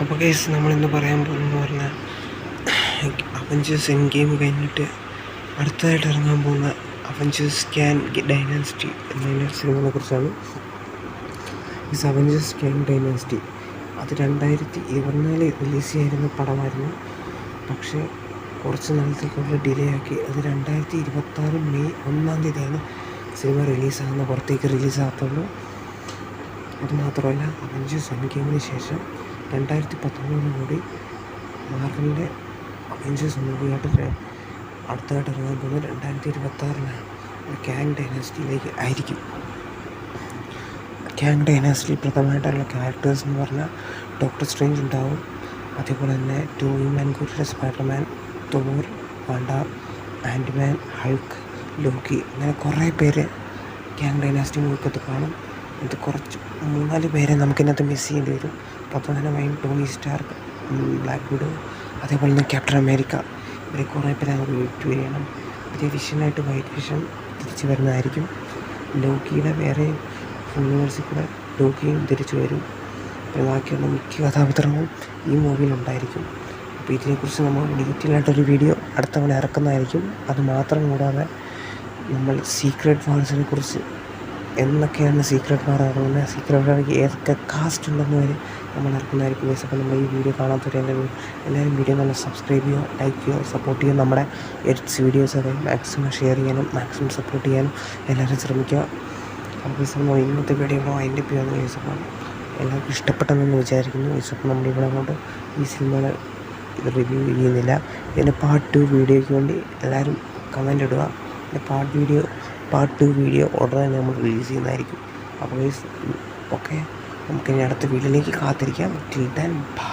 അപ്പോൾ ഗൈസ് നമ്മളിന്ന് പറയാൻ പോകുന്നതെന്ന് പറഞ്ഞാൽ അവഞ്ചേഴ്സ് എൻഡ് ഗെയിം കഴിഞ്ഞിട്ട് അടുത്തതായിട്ട് ഇറങ്ങാൻ പോകുന്ന അവഞ്ചേഴ്സ് ക്യാൻ ഡൈനാസിറ്റി എന്ന സിനിമയെ കുറിച്ചാണ്. ഈ അവഞ്ചേഴ്സ് ക്യാൻ ഡൈനാസിറ്റി അത് 2024 റിലീസ് ചെയ്യായിരുന്ന പടമായിരുന്നു. പക്ഷേ കുറച്ച് നാളത്തേക്കുള്ള ഡിലേ ആക്കി അത് 2026 മെയ് 1 സിനിമ റിലീസാകുന്ന, പുറത്തേക്ക് റിലീസാകത്തുള്ളൂ. അതുമാത്രമല്ല, അവഞ്ചേഴ്സ് എൻഡ് ഗെയിമിന് ശേഷം 2019 കൂടി മാർവലിൻ്റെ അവഞ്ചേഴ്സ് മൂവിയായിട്ട് അടുത്തതായിട്ട് ഇറങ്ങാൻ പോകുന്നത് 2026 ക്യാങ് ഡൈനാസിറ്റിയിലേക്ക് ആയിരിക്കും. ക്യാങ് ഡൈനാസിറ്റിയിൽ പ്രധാനമായിട്ടുള്ള ക്യാരക്ടേഴ്സ് എന്ന് പറഞ്ഞാൽ ഡോക്ടർ സ്ട്രേഞ്ച് ഉണ്ടാവും, അതേപോലെ തന്നെ ടോബി മാഗ്വയറിൻ്റെ സ്പൈഡർമാൻ, തോർ, വാണ്ട, ആൻറ്റ്മാൻ, ഹൾക്ക്, ലോക്കി, അങ്ങനെ കുറേ പേര് ക്യാങ് ഡൈനാസിറ്റി മൂവിക്കകത്ത് കാണും. ഇത് കുറച്ച് 3-4 പേരെ നമുക്കിതിനകത്ത് മിസ് ചെയ്യേണ്ടി വരും. പ്രധാനമായും ടോണി സ്റ്റാർക്ക്, ബ്ലാക്ക് വിഡോ, അതേപോലെ തന്നെ ക്യാപ്റ്റൻ അമേരിക്ക, ഇവരെ കുറേ പേരെ നമുക്ക് വെയിറ്റ് ചെയ്യണം. പുതിയ വിഷനായിട്ട് വൈറ്റ് വിഷൻ തിരിച്ചു വരുന്നതായിരിക്കും. ലോക്കിയുടെ വേറെ യൂണിവേഴ്സിൽ കൂടെ ലോക്കിയും തിരിച്ചു വരും. പിന്നെ ബാക്കിയുള്ള മിക്ക കഥാപാത്രങ്ങളും ഈ മൂവിയിലുണ്ടായിരിക്കും. അപ്പോൾ ഇതിനെക്കുറിച്ച് നമ്മൾ ഡീറ്റെയിൽ ആയിട്ടൊരു വീഡിയോ അടുത്തവണ ഇറക്കുന്നതായിരിക്കും. അത് മാത്രം കൂടാതെ നമ്മൾ സീക്രട്ട് വാർസിനെ കുറിച്ച്, എന്നൊക്കെയാണ് സീക്രട്ട് വാർ ഇറങ്ങുന്നത്, സീക്രട്ട് വാർക്ക് ഏതൊക്കെ കാസ്റ്റ് ഉണ്ടെന്ന് വരെ നമ്മൾ ഇറക്കുന്നതായിരിക്കും. അപ്പോൾ നമ്മൾ ഈ വീഡിയോ കാണാത്തവരെ എല്ലാവരും വീഡിയോ നല്ല സബ്സ്ക്രൈബ് ചെയ്യുക, ലൈക്ക് ചെയ്യുക, സപ്പോർട്ട് ചെയ്യുക. നമ്മുടെ എഡിറ്റ്സ് വീഡിയോസൊക്കെ മാക്സിമം ഷെയർ ചെയ്യാനും മാക്സിമം സപ്പോർട്ട് ചെയ്യാനും എല്ലാവരും ശ്രമിക്കുക. അപ്പോൾ നമ്മൾ ഇന്നത്തെ വീഡിയോ അതിൻ്റെ പേരാണ് കേസപ്പോൾ എല്ലാവർക്കും ഇഷ്ടപ്പെട്ടെന്ന് വിചാരിക്കുന്നു. അപ്പോൾ നമ്മളിവിടെ കൊണ്ട് ഈ സിനിമ ഇത് റിവ്യൂ ചെയ്യുന്നില്ല. ഇതിൻ്റെ പാർട്ട് 2 വീഡിയോയ്ക്ക് വേണ്ടി എല്ലാവരും കമൻ്റ് ഇടുക. ഇതിൻ്റെ പാർട്ട് 2 വീഡിയോ ഉടനെ നമ്മൾ റിലീസ് ചെയ്യുന്നതായിരിക്കും. അപ്പോൾ ഓക്കെ, നമുക്കിനി അടുത്ത വീഡിയോയിലേക്ക് കാത്തിരിക്കാം. Till then bye.